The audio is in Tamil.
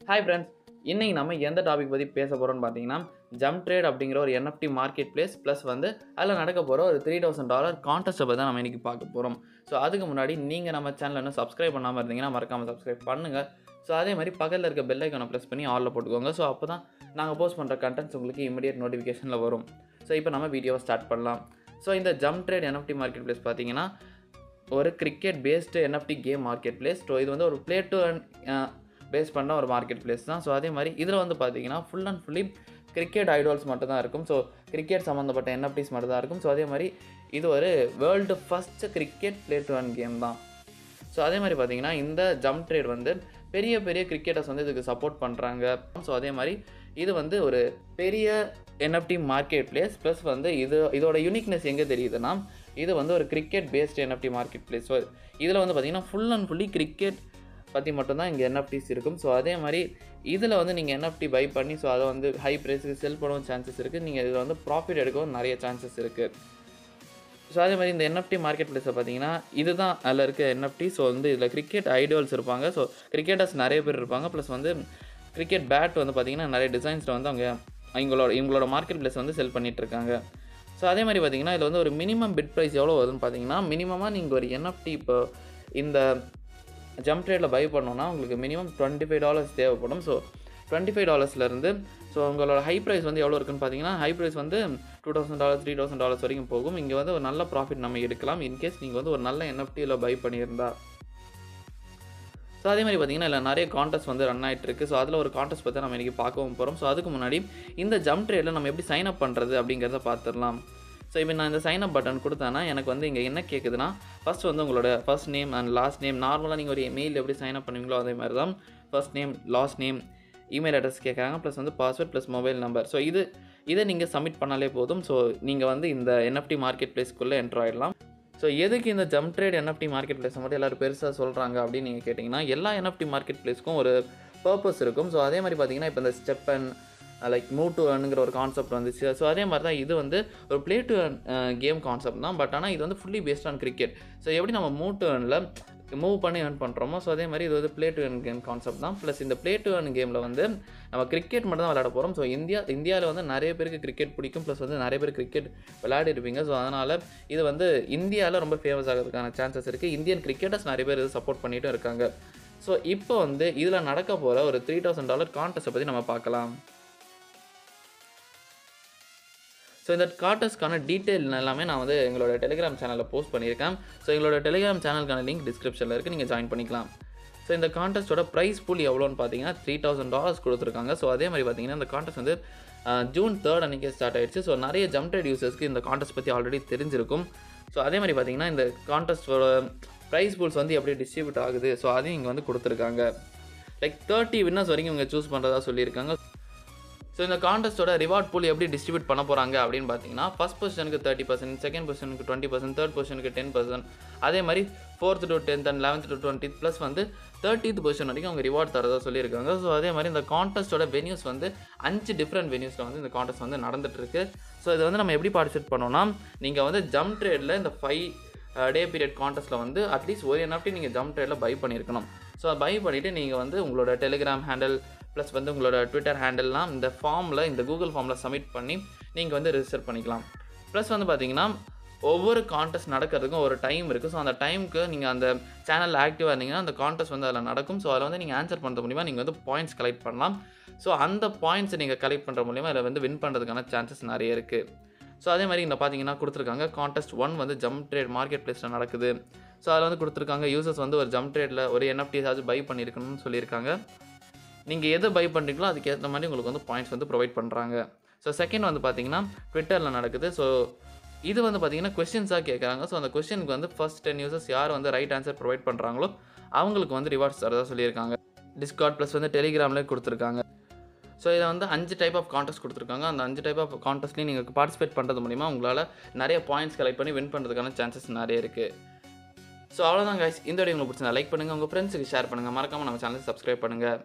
ஹாய் ஃப்ரெண்ட்ஸ், இன்னைக்கு நம்ம எந்த டாபிக் பற்றி பேச போகிறோம்னு பார்த்தீங்கன்னா, ஜம்ப் ட்ரேட் அப்படிங்கிற ஒரு NFT மார்க்கெட் பிளேஸ் ப்ளஸ் வந்து அதில் நடக்க போகிற ஒரு $3000 கான்டெஸ்ட்டை பற்றி தான் நம்ம இன்றைக்கி பார்க்க போகிறோம். ஸோ அதுக்கு முன்னாடி நீங்கள் நம்ம சேனலை இன்னும் சப்ஸ்கிரைப் பண்ணாமல் இருந்தீங்கன்னா மறக்காமல் சப்ஸ்கிரைப் பண்ணுங்கள். ஸோ அதே மாதிரி பக்கத்தில் இருக்க பெல் ஐக்கானை ப்ரெஸ் பண்ணி ஆலில் போட்டுக்கோங்க. ஸோ அப்போ தான் நாங்கள் போஸ்ட் பண்ணுற கண்டென்ட்ஸ் உங்களுக்கு இமீடியட் நோட்டிஃபிகேஷனில் வரும். ஸோ இப்போ நம்ம வீடியோவை ஸ்டார்ட் பண்ணலாம். ஸோ இந்த jump trade NFT market place பார்த்தீங்கன்னா ஒரு cricket based NFT game market place. So இது வந்து ஒரு ப்ளே டு பேஸ் பண்ண ஒரு மார்க்கெட் பிளேஸ் தான். ஸோ அதே மாதிரி இதில் வந்து பார்த்தீங்கன்னா ஃபுல் அண்ட் ஃபுல்லி கிரிக்கெட் ஐடால்ஸ் மட்டும் தான் இருக்கும். ஸோ கிரிக்கெட் சம்மந்தப்பட்ட NFTs மட்டும் தான் இருக்கும். ஸோ அதே மாதிரி இது ஒரு world first cricket play to earn game தான். ஸோ அதே மாதிரி பார்த்தீங்கன்னா இந்த ஜம்ப் ட்ரேட் வந்து பெரிய பெரிய கிரிக்கெட்டர்ஸ் வந்து இதுக்கு சப்போர்ட் பண்ணுறாங்க. ஸோ அதே மாதிரி இது வந்து ஒரு பெரிய NFT மார்க்கெட் பிளேஸ் ப்ளஸ் வந்து இதோட யூனிக்னஸ் எங்கே தெரியுதுன்னா, இது வந்து ஒரு cricket based NFT market place. So இதில் வந்து பார்த்திங்கன்னா ஃபுல் அண்ட் ஃபுல்லி கிரிக்கெட் பற்றி மட்டும்தான் இங்கே NFTs இருக்கும். ஸோ அதே மாதிரி இதில் வந்து நீங்கள் NFT பை பண்ணி ஸோ அதை வந்து ஹை ப்ரைஸுக்கு செல் பண்ணவும் சான்சஸ் இருக்குது. நீங்கள் இதில் வந்து ப்ராஃபிட் எடுக்கவும் நிறைய சான்சஸ் இருக்குது. ஸோ அதே மாதிரி இந்த NFT மார்க்கெட் பிளேஸில் பார்த்தீங்கன்னா இதுதான் அதில் இருக்க NFT. ஸோ வந்து இதில் கிரிக்கெட் ஐடால்ஸ் இருப்பாங்க. ஸோ கிரிக்கெட்டர்ஸ் நிறைய பேர் இருப்பாங்க. ப்ளஸ் வந்து கிரிக்கெட் பேட் வந்து பார்த்திங்கன்னா நிறைய டிசைன்ஸில் வந்து அவங்க இவங்களோட மார்க்கெட் பிளேஸ் வந்து செல் பண்ணிகிட்ருக்காங்க. ஸோ அதே மாதிரி பார்த்திங்கன்னா இதில் வந்து ஒரு மினிமம் பிட் ப்ரைஸ் எவ்வளோ வருதுன்னு பார்த்தீங்கன்னா, மினிமமாக நீங்கள் ஒரு NFT இப்போ இந்த ஜம்ப் ட்ரேடில் பை பண்ணோன்னா உங்களுக்கு மினிமம் $25 தேவைப்படும். ஸோ $25 ஸோ உங்களோட ஹை ப்ரைஸ் வந்து எவ்வளோ இருக்குன்னு பார்த்தீங்கன்னா, ஹை ப்ரைஸ் வந்து $2000 $3000 வரைக்கும் போகும். இங்கே வந்து ஒரு நல்ல ப்ராஃபிட் நம்ம எடுக்கலாம் இன்கேஸ் நீங்கள் வந்து ஒரு நல்ல NFTயில் பை பண்ணியிருந்தா. ஸோ அதே மாதிரி பார்த்தீங்கன்னா இல்லை நிறைய கான்டெஸ்ட் வந்து ரன் ஆகிட்டு இருக்குது. ஸோ அதில் ஒரு கான்டெஸ்ட் பற்றி நம்ம இன்றைக்கி பார்க்கவும் போகிறோம். ஸோ அதுக்கு முன்னாடி இந்த ஜம்ப் ட்ரேடில் நம்ம எப்படி சைன் அப் பண்ணுறது அப்படிங்கிறத பார்த்துடலாம். ஸோ இப்போ நான் இந்த சைன் அப் பட்டன் கொடுத்தேன்னா எனக்கு வந்து இங்கே என்ன கேட்குதுன்னா, ஃபஸ்ட் வந்து உங்களோட first name and last name. நார்மலாக நீங்கள் ஒரு மெயில் எப்படி சைன் அப் பண்ணுவீங்களோ அதே மாதிரி தான் first name, last name, email address கேட்குறாங்க. ப்ளஸ் வந்து password plus mobile number. So இதை நீங்கள் சப்மிட் பண்ணாலே போதும். ஸோ நீங்கள் வந்து இந்த NFT மார்க்கெட் பிளேஸ்க்குள்ளே என்ட்ரு ஆகிடலாம். ஸோ எதுக்கு இந்த ஜம்ப் ட்ரேட் NFT மார்க்கெட் பிளேஸை மட்டும் எல்லோரும் பெருசாக சொல்கிறாங்க அப்படின்னு நீங்கள் கேட்டிங்கன்னா, எல்லா NFT மார்க்கெட் பிளேஸ்க்கும் ஒரு பர்பஸ் இருக்கும். ஸோ அதே மாதிரி பார்த்தீங்கன்னா இப்போ இந்த step and like move to earnங்கிற ஒரு கான்செப்ட் வந்துச்சு. ஸோ அதே மாதிரி தான் இது வந்து ஒரு play to earn game concept தான். பட் ஆனால் இது வந்து fully based on cricket. So எப்படி நம்ம மூவ் டு earnல மூவ் பண்ணி earn பண்ணுறோமோ, ஸோ அதே மாதிரி இது வந்து play to earn game concept தான். ப்ளஸ் இந்த ப்ளே டு earn கேமில் வந்து நம்ம கிரிக்கெட் மட்டும் தான் விளையாட போகிறோம். ஸோ இந்தியாவில் வந்து நிறைய பேருக்கு கிரிக்கெட் பிடிக்கும். ப்ளஸ் வந்து நிறைய பேர் கிரிக்கெட் விளையாடிருப்பீங்க. ஸோ அதனால் இது வந்து இந்தியாவில் ரொம்ப ஃபேமஸ் ஆகிறதுக்கான சான்சஸ் இருக்குது. இந்தியன் கிரிக்கெட்டர்ஸ் நிறைய பேர் இது சப்போர்ட் பண்ணிகிட்டும் இருக்காங்க. ஸோ இப்போ வந்து இதில் நடக்க போகிற ஒரு $3000 கான்டெஸ்ட்டை பற்றி நம்ம பார்க்கலாம். ஸோ இந்த கான்டெஸ்ட்கான டீட்டெயில் எல்லாமே நான் வந்து எங்களோட டெலிகிராம் சேனலில் போஸ்ட் பண்ணியிருக்கேன். ஸோ எங்களோட டெலிகிராம் சேனலுக்கான லிங்க் டிஸ்கிரிப்ஷனில் இருக்குது, நீங்கள் ஜாயின் பண்ணிக்கலாம். ஸோ இந்த கான்டெஸ்ட்டோட ப்ரைஸ் பூல் எவ்வளோன்னு பார்த்தீங்கன்னா $3000 கொடுத்துருக்காங்க. ஸோ அதே மாதிரி பார்த்தீங்கன்னா இந்த கான்டெஸ்ட் வந்து June 3 அன்றைக்கே ஸ்டார்ட் ஆகிடுச்சு. ஸோ நிறைய ஜம்ப் ட்ரேட் யூசர்ஸ்க்கு இந்த கான்டெஸ்ட் பற்றி ஆல்ரெடி தெரிஞ்சிருக்கும். ஸோ அதே மாதிரி பார்த்தீங்கன்னா இந்த கான்டெஸ்ட்டோட ப்ரைஸ் பூல்ஸ் வந்து எப்படி டிஸ்ட்ரிபியூட் ஆகுது, ஸோ அதையும் இங்கே வந்து கொடுத்துருக்காங்க. லைக் 30 வின்னர்ஸ் வரைக்கும் இவங்க சூஸ் பண்ணுறதா சொல்லியிருக்காங்க. ஸோ இந்த கான்டெஸ்ட்டோட ரிவார்ட் பூல் எப்படி டிஸ்ட்ரிபியூட் பண்ண போகிறாங்க அப்படின்னு பார்த்தீங்கன்னா, ஃபஸ்ட் பொசிஷனுக்கு 30%, செகண்ட் பொசிஷனுக்கு 20%, தேர்ட் பொசிஷனுக்கு 10%, அதே மாதிரி 4th to 10th and 11th to 20th plus வந்து 30th பொசிஷன் வரைக்கும் அவங்க ரிவார்ட் தரதா சொல்லியிருக்காங்க. ஸோ அதே மாதிரி இந்த கான்டெஸ்ட்டோட வென்யூஸ் வந்து 5 டிஃப்ரெண்ட் வென்யூஸில் வந்து இந்த கான்டெஸ்ட் வந்து நடந்துகிட்ருக்கு. ஸோ இதை வந்து நம்ம எப்படி பார்ட்டிசிபேட் பண்ணோம்னா, நீங்கள் வந்து ஜம்ப் ட்ரேடில் இந்த 5 டே பீரியட் கான்டெஸ்ட்டில் வந்து அட்லீஸ்ட் ஒரு NFT நீங்கள் ஜம்ப் ட்ரேடில் பை பண்ணியிருக்கணும். ஸோ பை பண்ணிவிட்டு நீங்கள் வந்து உங்களோட டெலிகிராம் ஹேண்டில் ப்ளஸ் வந்து உங்களோட ட்விட்டர் ஹேண்டில்லாம் இந்த ஃபார்மில் இந்த கூகுள் ஃபார்மில் சப்மிட் பண்ணி நீங்கள் வந்து ரிஜிஸ்டர் பண்ணிக்கலாம். ப்ளஸ் வந்து பார்த்தீங்கன்னா ஒவ்வொரு கான்டெஸ்ட் நடக்கிறதுக்கும் ஒரு டைம் இருக்குது. ஸோ அந்த டைமுக்கு நீங்கள் அந்த சேனலில் ஆக்டிவாக இருந்தீங்கன்னா அந்த கான்டெஸ்ட் வந்து அதில் நடக்கும். ஸோ அதில் வந்து நீங்கள் ஆன்சர் பண்ணுறது மூலிமா நீங்கள் வந்து பாயிண்ட்ஸ் கலெக்ட் பண்ணலாம். ஸோ அந்த பாயிண்ட்ஸை நீங்கள் கலெக்ட் பண்ணுற மூலிமா அதில் வந்து வின் பண்ணுறதுக்கான சான்சஸ் நிறைய இருக்குது. ஸோ அதே மாதிரி இங்கே பார்த்தீங்கன்னா கொடுத்துருக்காங்க கான்டெஸ்ட் 1 வந்து ஜம்ப் ட்ரேட் மார்க்கெட் பிளேஸில் நடக்குது. ஸோ அதில் வந்து கொடுத்துருக்காங்க யூசர்ஸ் வந்து ஒரு ஜம்ப் ட்ரேடில் ஒரு NFT ஏதாச்சும் பை பண்ணியிருக்கணும்னு சொல்லியிருக்காங்க. நீங்கள் எது பை பண்ணுறீங்களோ அதுக்கேற்ற மாதிரி உங்களுக்கு வந்து பாயிண்ட்ஸ் வந்து ப்ரொவைட் பண்ணுறாங்க. ஸோ செகண்ட் வந்து பார்த்தீங்கன்னா ட்விட்டரில் நடக்குது. ஸோ இது வந்து பார்த்தீங்கன்னா கொஸ்டின்ஸாக கேட்குறாங்க. ஸோ அந்த கொஸ்டினுக்கு வந்து ஃபர்ஸ்ட் 10 யூசர்ஸ் யார் வந்து ரைட் ஆன்சர் ப்ரொவைட் பண்ணுறாங்களோ அவங்களுக்கு வந்து ரிவார்ட்ஸ் தரதாக சொல்லியிருக்காங்க. டிஸ்கார்ட் ப்ளஸ் வந்து டெலிகிராமில் கொடுத்துருக்காங்க. ஸோ இதை வந்து 5 டைப் ஆஃப் கான்டெஸ்ட் கொடுத்துருக்காங்க. அந்த 5 டைப் ஆஃப் கான்டெஸ்ட்லையும் நீங்கள் பார்ட்டிசிபேட் பண்ணுறது மூலிமா உங்களால் நிறைய பாயிண்ட்ஸ் கலெக்ட் பண்ணி வின் பண்ணுறதுக்கான சான்சஸ் நிறைய இருக்குது. ஸோ அவ்வளோதான் கைஸ், இந்த வீடியோ உங்களுக்கு பிடிச்சிருந்தா லைக் பண்ணுங்கள், உங்கள் ஃப்ரெண்ட்ஸுக்கு ஷேர் பண்ணுங்கள், மறக்காமல் நம்ம சேனலுக்கு சப்ஸ்கிரைப் பண்ணுங்கள்.